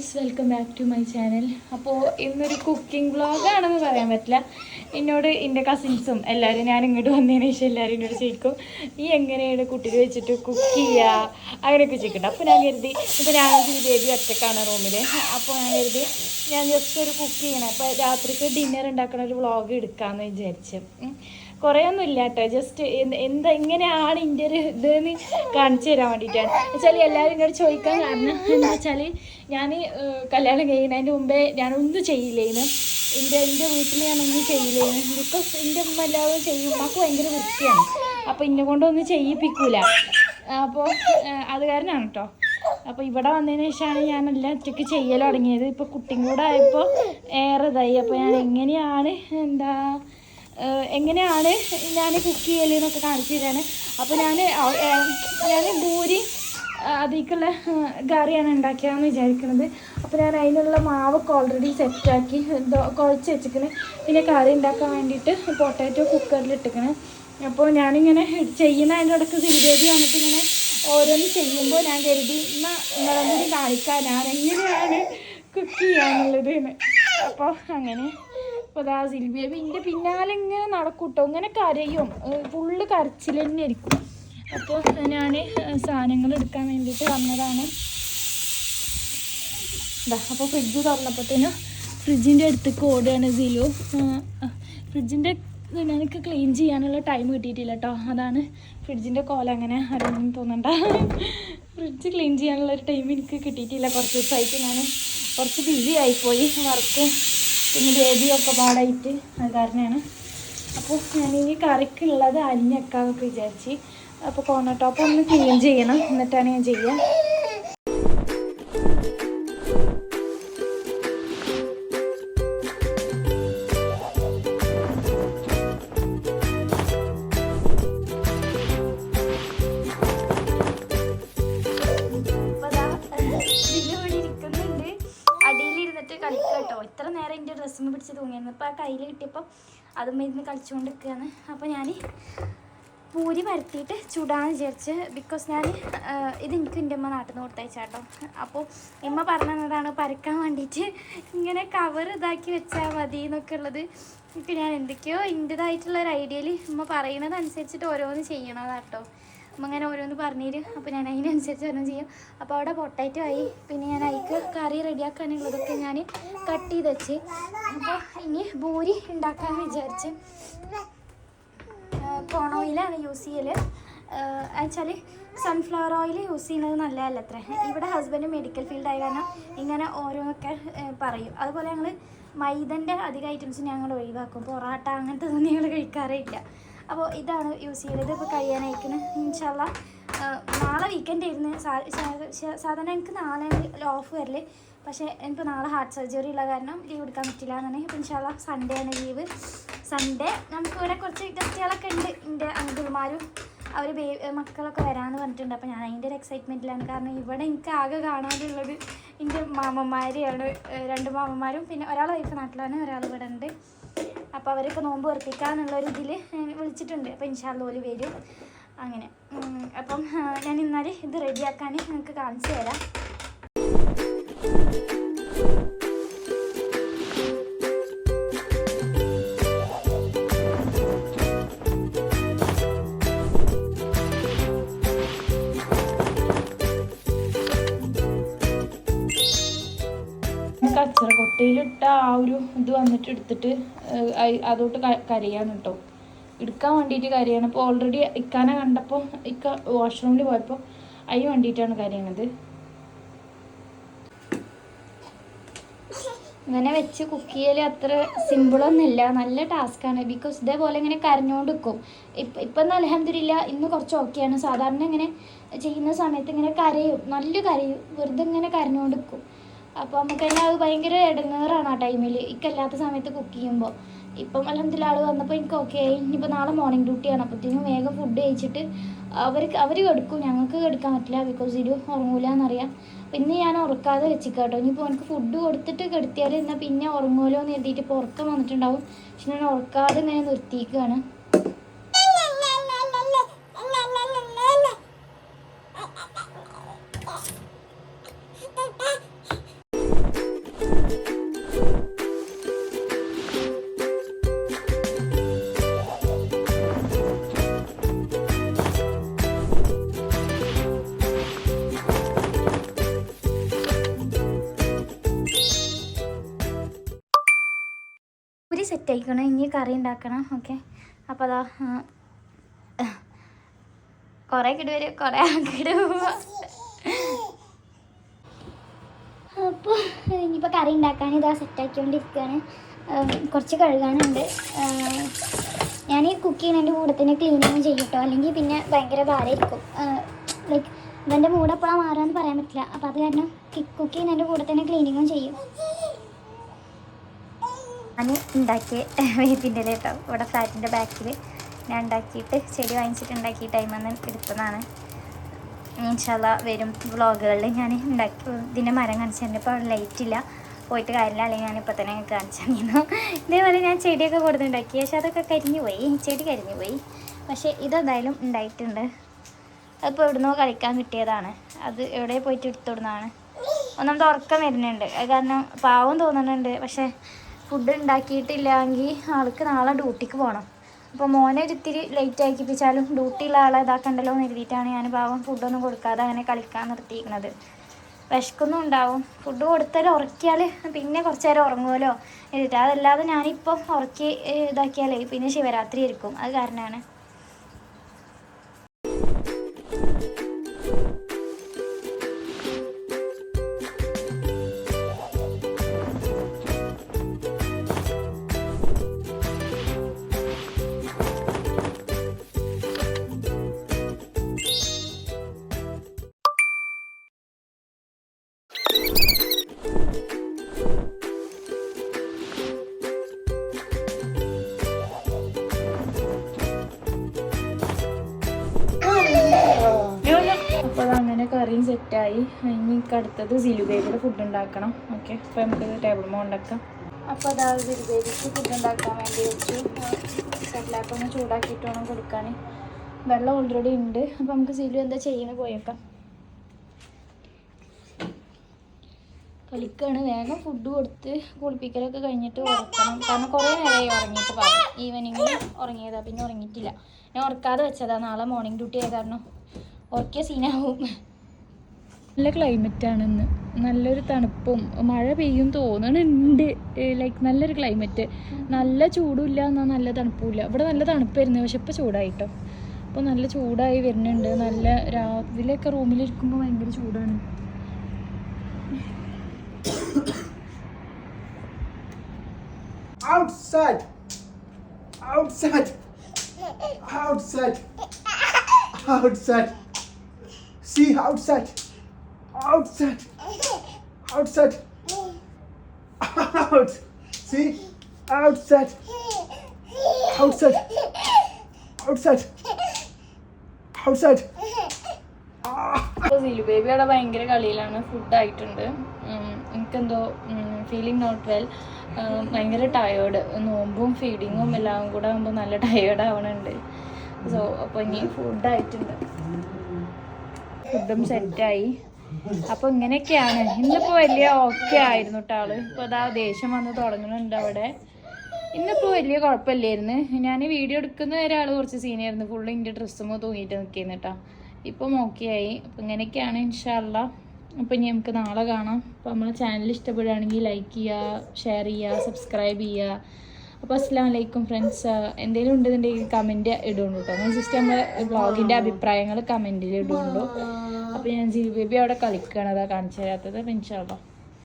Guys, welcome back to my channel. അപ്പോൾ ഇന്നൊരു cooking വ്ളോഗാണെന്ന് പറയാൻ പറ്റില്ല. എന്നോട് എൻ്റെ കസിൻസും എല്ലാവരും ഞാൻ ഇങ്ങോട്ട് വന്നതിന് ശേഷം എല്ലാവരും എന്നോട് ചോദിക്കും നീ എങ്ങനെയാണ് കുട്ടികൾ വെച്ചിട്ട് കുക്ക് ചെയ്യുക അങ്ങനെയൊക്കെ ചോദിക്കട്ടെ. അപ്പോൾ ഞാൻ കരുതി ഇപ്പോൾ ഞാനൊരു ബേബി ഒറ്റക്കാണ് റൂമിൽ. അപ്പോൾ ഞാൻ കരുതി ഞാൻ ജസ്റ്റ് ഒരു കുക്ക് ചെയ്യണം. അപ്പോൾ രാത്രിക്ക് ഡിന്നർ ഉണ്ടാക്കുന്ന ഒരു വ്ളോഗ് എടുക്കാമെന്ന് വിചാരിച്ചു. കുറേ ഒന്നും ഇല്ല കേട്ടോ, ജസ്റ്റ് എങ്ങനെയാണ് എൻ്റെ ഒരു ഇതെന്ന് കാണിച്ചു തരാൻ വേണ്ടിയിട്ടാണ്. വെച്ചാൽ എല്ലാവരും എന്നോട് ചോദിക്കാൻ കാരണം എന്താ വെച്ചാൽ ഞാൻ കല്യാണം കഴിയുന്നതിൻ്റെ മുമ്പേ ഞാനൊന്നും ചെയ്യില്ലേന്ന്. എൻ്റെ വീട്ടിൽ ഞാനൊന്നും ചെയ്യില്ലേന്ന്. ബിക്കോസ് എൻ്റെ ഉമ്മ എല്ലാവരും ചെയ്യും, ഉമ്മക്ക് ഭയങ്കര വൃത്തിയാണ്. അപ്പോൾ എന്നെ കൊണ്ടൊന്നും ചെയ്യിപ്പിക്കൂല. അപ്പോൾ അത് കാരണമാണ് കേട്ടോ. അപ്പോൾ ഇവിടെ വന്നതിന് ശേഷമാണ് ഞാനെല്ലാം ഒറ്റയ്ക്ക് ചെയ്യൽ തുടങ്ങിയത്. ഇപ്പോൾ കുട്ടിയും കൂടെ ആയപ്പോൾ ഏറെ ഇതായി. അപ്പോൾ ഞാൻ എങ്ങനെയാണ് ഞാൻ കുക്ക് ചെയ്യലെന്നൊക്കെ കാണിച്ചു തരാണ്. അപ്പോൾ ഞാൻ ഭൂരി അതിലേക്കുള്ള കറിയാണ് ഉണ്ടാക്കിയാന്ന് വിചാരിക്കുന്നത്. അപ്പോൾ ഞാൻ അതിനുള്ള മാവൊക്കെ ഓൾറെഡി സെറ്റാക്കി കുഴച്ച് വെച്ചിരിക്കണേ. പിന്നെ കറി ഉണ്ടാക്കാൻ വേണ്ടിയിട്ട് പൊട്ടാറ്റോ കുക്കറിൽ ഇട്ടിക്കണേ. അപ്പോൾ ഞാനിങ്ങനെ ചെയ്യുന്ന അതിൻ്റെ ഇടയ്ക്ക് സിരിദേവി വന്നിട്ട് ഇങ്ങനെ ഓരോന്ന് ചെയ്യുമ്പോൾ ഞാൻ കരുതി നിങ്ങളും കൂടി കാണിക്കാൻ ഞാൻ എങ്ങനെയാണ് കുക്ക് ചെയ്യാന്നുള്ളത്. അപ്പോൾ അങ്ങനെ അപ്പോൾ അതാ സിൽബേബി എൻ്റെ പിന്നാലെ ഇങ്ങനെ നടക്കൂട്ടോ, ഇങ്ങനെ കരയും, ഫുള്ള് കരച്ചിൽ തന്നെ ആയിരിക്കും. അപ്പോൾ ഞാൻ സാധനങ്ങൾ എടുക്കാൻ വേണ്ടിയിട്ട് വന്നതാണ്. അപ്പോൾ ഫ്രിഡ്ജ് തുറന്നപ്പോഴത്തേനും ഫ്രിഡ്ജിൻ്റെ അടുത്തേക്ക് ഓടുകയാണ് സിലു. ഫ്രിഡ്ജിൻ്റെ എനിക്ക് ക്ലീൻ ചെയ്യാനുള്ള ടൈം കിട്ടിയിട്ടില്ല കേട്ടോ. അതാണ് ഫ്രിഡ്ജിൻ്റെ കോല അങ്ങനെ അറിയാമെന്ന് തോന്നണ്ട. ഫ്രിഡ്ജ് ക്ലീൻ ചെയ്യാനുള്ളൊരു ടൈം എനിക്ക് കിട്ടിയിട്ടില്ല. കുറച്ച് ദിവസമായിട്ട് ഞാൻ കുറച്ച് ബിസി ആയിപ്പോയി, വർക്ക് പിന്നെ ബേബിയൊക്കെ പാടായിട്ട്. അത് കാരണമാണ്. അപ്പോൾ ഞാൻ ഈ കറിക്കുള്ളത് അരിഞ്ഞേക്കാമെന്നൊക്കെ വിചാരിച്ച്. അപ്പോൾ കോർണർ ടോപ്പ് ഒന്ന് ക്ലീൻ ചെയ്യണം, എന്നിട്ടാണ് ഞാൻ ചെയ്യുക. കളിക്കട്ടോ, ഇത്ര നേരം എൻ്റെ ഡ്രസ്സിന് പിടിച്ച് തൂങ്ങിയിരുന്നു. ഇപ്പോൾ ആ കയ്യിൽ കിട്ടിയപ്പോൾ അതും ഇരുന്ന് കളിച്ചുകൊണ്ടിരിക്കുകയാണ്. അപ്പോൾ ഞാൻ പൂരി പരത്തിയിട്ട് ചൂടാന്ന് വിചാരിച്ച്. ബിക്കോസ് ഞാൻ എനിക്ക് എൻ്റെ അമ്മ നാട്ടിൽ നിന്ന് കൊടുത്തയച്ചാട്ടോ. അപ്പോൾ അമ്മ പറഞ്ഞതാണ് പരക്കാൻ വേണ്ടിയിട്ട് ഇങ്ങനെ കവർ ഇതാക്കി വെച്ചാൽ മതി എന്നൊക്കെ ഉള്ളത്. ഇപ്പോൾ ഞാൻ എന്തൊക്കെയോ എൻ്റേതായിട്ടുള്ളൊരു ഐഡിയയിൽ അമ്മ പറയുന്നതനുസരിച്ചിട്ട് ഓരോന്ന് ചെയ്യണതാട്ടോ. അപ്പം അങ്ങനെ ഓരോന്ന് പറഞ്ഞുതരും. അപ്പോൾ ഞാൻ അതിനനുസരിച്ച് ഓരോന്ന് ചെയ്യും. അപ്പോൾ അവിടെ പൊട്ടാറ്റോ ആയി. പിന്നെ ഞാൻ അതിക്ക് കറി റെഡിയാക്കാനുള്ളതൊക്കെ ഞാൻ കട്ട് ചെയ്ത് വെച്ച്. അപ്പോൾ ഇനി പൂരി ഉണ്ടാക്കാമെന്ന് വിചാരിച്ച്. കോൺ ഓയിലാണ് യൂസ് ചെയ്യൽ. വെച്ചാൽ സൺഫ്ലവർ ഓയിൽ യൂസ് ചെയ്യുന്നത് നല്ലതല്ല അത്ര. ഇവിടെ ഹസ്ബൻഡ് മെഡിക്കൽ ഫീൽഡ് ആയ കാരണം ഇങ്ങനെ ഓരോന്നൊക്കെ പറയും. അതുപോലെ ഞങ്ങൾ മൈദൻ്റെ അധികം ഐറ്റംസ് ഞങ്ങൾ ഒഴിവാക്കും. പൊറാട്ട അങ്ങനത്തെ ഒന്നും ഞങ്ങൾ കഴിക്കാറേ ഇല്ല. അപ്പോൾ ഇതാണ് യൂസ് ചെയ്തത്. ഇപ്പോൾ കഴിയാനായിരിക്കുന്നത്. ഇൻഷാല്ലാ നാളെ വീക്കെൻഡ് ആയിരുന്നു. സാധാരണ എനിക്ക് നാളെ ഓഫ് വരൽ. പക്ഷേ എനിക്ക് നാളെ ഹാർട്ട് സർജറി ഉള്ള കാരണം ലീവ് എടുക്കാൻ പറ്റില്ല എന്നാണ്. അപ്പോൾ ഇൻഷാല്ലാ സൺഡേ ആണ് ലീവ്. സൺഡേ നമുക്ക് ഇവിടെ കുറച്ച് ഗസ്റ്റുകളൊക്കെ ഉണ്ട്. എൻ്റെ അങ്കിൾമാരും അവർ മക്കളൊക്കെ വരാമെന്ന് പറഞ്ഞിട്ടുണ്ട്. അപ്പോൾ ഞാൻ അതിൻ്റെ ഒരു എക്സൈറ്റ്മെൻറ്റിലാണ്. കാരണം ഇവിടെ എനിക്ക് ആകെ കാണാനുള്ളത് എൻ്റെ മാമന്മാരെയാണ്. 2 മാമന്മാരും പിന്നെ ഒരാൾ വൈഫ് നാട്ടിലാണ്, ഒരാൾ ഇവിടെ ഉണ്ട്. അപ്പോൾ അവരൊക്കെ നോമ്പ് ഉറപ്പിക്കാന്നുള്ളൊരു ഇതിൽ വിളിച്ചിട്ടുണ്ട്. അപ്പോൾ ഇൻഷാല്ലാ ഓല് വരും അങ്ങനെ. അപ്പം ഞാൻ എന്നാൽ ഇത് റെഡിയാക്കാൻ നിങ്ങൾക്ക് കാണിച്ചു തരാം. കച്ചറക്കൊട്ടയിലിട്ട ആ ഒരു ഇത് വന്നിട്ട് എടുത്തിട്ട് അതോട്ട് കരയാണ് കേട്ടോ. എടുക്കാൻ വേണ്ടിയിട്ട് കരയാണ്. ഇപ്പോൾ ഓൾറെഡി ഇക്കാനെ കണ്ടപ്പോൾ വാഷ്റൂമിൽ പോയപ്പോൾ അതിന് വേണ്ടിയിട്ടാണ് കരയണത്. ഇങ്ങനെ വെച്ച് കുക്ക് ചെയ്യൽ അത്ര സിമ്പിളൊന്നുമില്ല, നല്ല ടാസ്ക്കാണ്. ബിക്കോസ് ഇതേപോലെ ഇങ്ങനെ കരഞ്ഞുകൊണ്ട് നിൽക്കും. ഇപ്പം അൽഹംദുലില്ലാ ഇന്ന് കുറച്ച് ഓക്കെയാണ്. സാധാരണ ഇങ്ങനെ ചെയ്യുന്ന സമയത്ത് ഇങ്ങനെ കരയും, നല്ല കരയും, വെറുതെ ഇങ്ങനെ കരഞ്ഞുകൊണ്ട് നിൽക്കും. അപ്പോൾ നമുക്ക് തന്നെ അത് ഭയങ്കര ഇടങ്ങേറാണ് ആ ടൈമിൽ, ഇക്കല്ലാത്ത സമയത്ത് കുക്ക് ചെയ്യുമ്പോൾ. ഇപ്പം അൽഹംദുലില്ലാ ആൾ വന്നപ്പോൾ എനിക്ക് ഓക്കെ ആയി. ഇനിയിപ്പോൾ നാളെ മോർണിംഗ് ഡ്യൂട്ടിയാണ്. അപ്പോഴത്തേക്കും വേഗം ഫുഡ് കഴിച്ചിട്ട് അവർ കെടുക്കും, ഞങ്ങൾക്ക് കെടുക്കാൻ പറ്റില്ല. ബിക്കോസ് ഇത് ഉറങ്ങൂല എന്നറിയാം. പിന്നെ ഞാൻ ഉറക്കാതെ വെച്ചിക്കാട്ടോ. ഇനിയിപ്പോൾ എനിക്ക് ഫുഡ് കൊടുത്തിട്ട് കെടുത്തിയാൽ എന്നാൽ പിന്നെ ഉറങ്ങുമല്ലോ എന്ന് എഴുതിയിട്ട് ഇപ്പോൾ ഉറക്കം വന്നിട്ടുണ്ടാവും. പക്ഷെ ഞാൻ ഉറക്കാതെ ഇങ്ങനെ നിർത്തിയിരിക്കുകയാണ്. സെറ്റ് ആയിക്കണം, ഇനി കറി ഉണ്ടാക്കണം. ഓക്കെ, അപ്പോൾ അതാ കുറേ കിട് വരും, കുറേ കിട്. അപ്പോൾ ഇനിയിപ്പോൾ കറി ഉണ്ടാക്കാൻ ഇതാ സെറ്റാക്കിക്കൊണ്ടിരിക്കുകയാണ്. കുറച്ച് കഴുകാനുണ്ട്. ഞാൻ കുക്ക് ചെയ്യുന്നതിൻ്റെ കൂടെ തന്നെ ക്ലീനിങ്ങും ചെയ്യും കേട്ടോ, അല്ലെങ്കിൽ പിന്നെ ഭയങ്കര ഭാരമായിരിക്കും. ലൈക്ക് ഇവൻ്റെ മൂഡ് എപ്പോഴാണ് മാറാമെന്ന് പറയാൻ പറ്റില്ല. അപ്പോൾ അത് കാരണം കുക്ക് ചെയ്യുന്നതിൻ്റെ കൂടെ തന്നെ ക്ലീനിങ്ങും ചെയ്യും. ഞാൻ ഉണ്ടാക്കിയ വേപ്പിൻ്റെ ഇല കേട്ടോ, ഇവിടെ ഫ്ലാറ്റിൻ്റെ ബാക്കിൽ ഞാൻ ഉണ്ടാക്കിയിട്ട് ചെടി വാങ്ങിച്ചിട്ട് ഉണ്ടാക്കിയ ടൈമെന്ന് എടുത്തതാണ്. ഇൻഷാല്ലാ വരും വ്ളോഗുകളിൽ ഞാൻ ഉണ്ടാക്കി ഇതിൻ്റെ മരം കാണിച്ചിട്ടുണ്ട്. ഇപ്പോൾ ലൈറ്റ് ഇല്ല, പോയിട്ട് കാര്യമില്ല, അല്ലെങ്കിൽ ഞാനിപ്പോൾ തന്നെ കാണിച്ചു തന്നിരുന്നു. ഇതേപോലെ ഞാൻ ചെടിയൊക്കെ കൊടുത്തുണ്ടാക്കി, പക്ഷെ അതൊക്കെ കരിഞ്ഞു പോയി, ചെടി കരിഞ്ഞു പോയി. പക്ഷേ ഇതെന്തായാലും ഉണ്ടായിട്ടുണ്ട്. അതിപ്പോൾ എവിടുന്നോ കളിക്കാൻ കിട്ടിയതാണ്. അത് എവിടെ പോയിട്ട് എടുത്തുവിടുന്നതാണ്. ഒന്നാമത് ഉറക്കം വരുന്നുണ്ട്, അത് കാരണം പാവം തോന്നുന്നുണ്ട്. പക്ഷേ ഫുഡ് ഉണ്ടാക്കിയിട്ടില്ലെങ്കിൽ ആൾക്ക് നാളെ ഡ്യൂട്ടിക്ക് പോകണം. അപ്പോൾ മോനെ ഒരിത്തിരി ലേറ്റ് ആക്കിപ്പിച്ചാലും ഡ്യൂട്ടിയുള്ള ആളെ ഇതാക്കണ്ടല്ലോ എന്ന് എഴുതിയിട്ടാണ് ഞാൻ പാവം ഫുഡൊന്നും കൊടുക്കാതെ അങ്ങനെ കളിക്കാൻ നിർത്തിയിരിക്കുന്നത്. വിശക്കൊന്നും ഉണ്ടാവും, ഫുഡ് കൊടുത്താൽ ഉറക്കിയാൽ പിന്നെ കുറച്ച് നേരം ഉറങ്ങുമല്ലോ എന്നിട്ട്. അതല്ലാതെ ഞാനിപ്പം ഉറക്കി ഇതാക്കിയാലേ പിന്നെ ശിവരാത്രി ആയിരിക്കും, അത് കാരണമാണ്. അപ്പോൾ അതങ്ങനെ കറിയും സെറ്റായി. ഇനി അടുത്തത് സിലു ബേബിയുടെ ഫുഡ് ഉണ്ടാക്കണം. ഓക്കെ, അപ്പോൾ നമുക്ക് ടേബിൾ മോ ഉണ്ടാക്കാം. അപ്പോൾ അതായത് സിലു ബേബിക്ക് ഫുഡ് ഉണ്ടാക്കാൻ വേണ്ടി വെച്ചു. സെറ്റിലാപ്പം ഒന്ന് ചൂടാക്കിയിട്ട് വേണം കൊടുക്കാൻ. വെള്ളം ഓൾറെഡി ഉണ്ട്. അപ്പോൾ നമുക്ക് സിലു എന്താ ചെയ്യുന്നത് പോയേക്കാം. കളിക്കാണ്. വേഗം ഫുഡ് കൊടുത്ത് കുളിപ്പിക്കലൊക്കെ കഴിഞ്ഞിട്ട് ഉറക്കണം. കാരണം കുറേ നേരമായി ഉറങ്ങിയിട്ട് പറഞ്ഞു. ഈവനിങ്ങിൽ ഉറങ്ങിയതാണ്, പിന്നെ ഉറങ്ങിയിട്ടില്ല. ഞാൻ ഉറക്കാതെ വെച്ചതാണ്, നാളെ മോർണിംഗ് ഡ്യൂട്ടി ആയ കാരണം ഉറക്കിയ സീനാവും. നല്ല ക്ലൈമറ്റാണ് ഇന്ന്, നല്ലൊരു തണുപ്പും മഴ പെയ്യും തോന്നണുണ്ട്. ലൈക്ക് നല്ലൊരു ക്ലൈമറ്റ്, നല്ല ചൂടുമില്ല എന്നാൽ നല്ല തണുപ്പുമില്ല. ഇവിടെ നല്ല തണുപ്പായിരുന്നു, പക്ഷെ ഇപ്പോൾ ചൂടായിട്ടോ. അപ്പോൾ നല്ല ചൂടായി വരുന്നുണ്ട്. നല്ല രാവിലെയൊക്കെ റൂമിലിരിക്കുമ്പോൾ ഭയങ്കര ചൂടാണ്. Outside! Outside! Outside! Outside! See outside! Outside! Outside! Out! See outside! Outside! Outside! Outside! അപ്പോൾ സിലു ബേബി അവിടെ ഭയങ്കര കളിയിലാണ്. ഫുഡായിട്ടുണ്ട്. എനിക്കെന്തോ ഫീലിംഗ് നോട്ട് വെൽ, ഭയങ്കര ടയേർഡ്. നോമ്പും ഫീഡിങ്ങും എല്ലാം കൂടെ ആകുമ്പോൾ നല്ല ടയേർഡ് ആവണുണ്ട്. സോ അപ്പോൾ ഇനി ഫുഡായിട്ടുണ്ട്, ഫുഡും സെറ്റായി. അപ്പോൾ ഇങ്ങനെയൊക്കെയാണ്. ഇന്നിപ്പോൾ വലിയ ഓക്കെ ആയിരുന്നു കേട്ടോ ആള്. ഇപ്പോൾ അതാ ദേഷ്യം വന്ന് തുടങ്ങുന്നുണ്ട് അവിടെ. ഇന്നിപ്പോൾ വലിയ കുഴപ്പമില്ലായിരുന്നു. ഞാൻ വീഡിയോ എടുക്കുന്ന ഒരാൾ കുറച്ച് സീനായിരുന്നു, ഫുള്ള് എൻ്റെ ഡ്രസ്സുമോ തൂങ്ങിയിട്ട് നിൽക്കുന്നു കേട്ടോ. ഇപ്പം ഓക്കെ ആയി. അപ്പോൾ ഇങ്ങനെയൊക്കെയാണ് ഇൻഷാ അല്ലാ. അപ്പോൾ ഇനി നമുക്ക് നാളെ കാണാം. അപ്പോൾ നമ്മളെ ചാനൽ ഇഷ്ടപ്പെടുകയാണെങ്കിൽ ലൈക്ക് ചെയ്യുക, ഷെയർ ചെയ്യുക, സബ്സ്ക്രൈബ് ചെയ്യുക. അപ്പോൾ അസ്സലാമു അലൈക്കും ഫ്രണ്ട്സ്. എന്തെങ്കിലും ഉണ്ടെന്നുണ്ടെങ്കിൽ കമൻറ്റ് ഇടുള്ളൂ കേട്ടോ. ഞാൻ ജസ്റ്റ് നമ്മൾ വ്ളോഗിൻ്റെ അഭിപ്രായങ്ങൾ കമൻറ്റിൽ ഇടുള്ളൂ. അപ്പോൾ ഞാൻ സിലു ബേബി അവിടെ കളിക്കുകയാണ്, അതാ കാണിച്ചു തരാത്തത്. അപ്പോൾ ഇൻഷാ അല്ലാ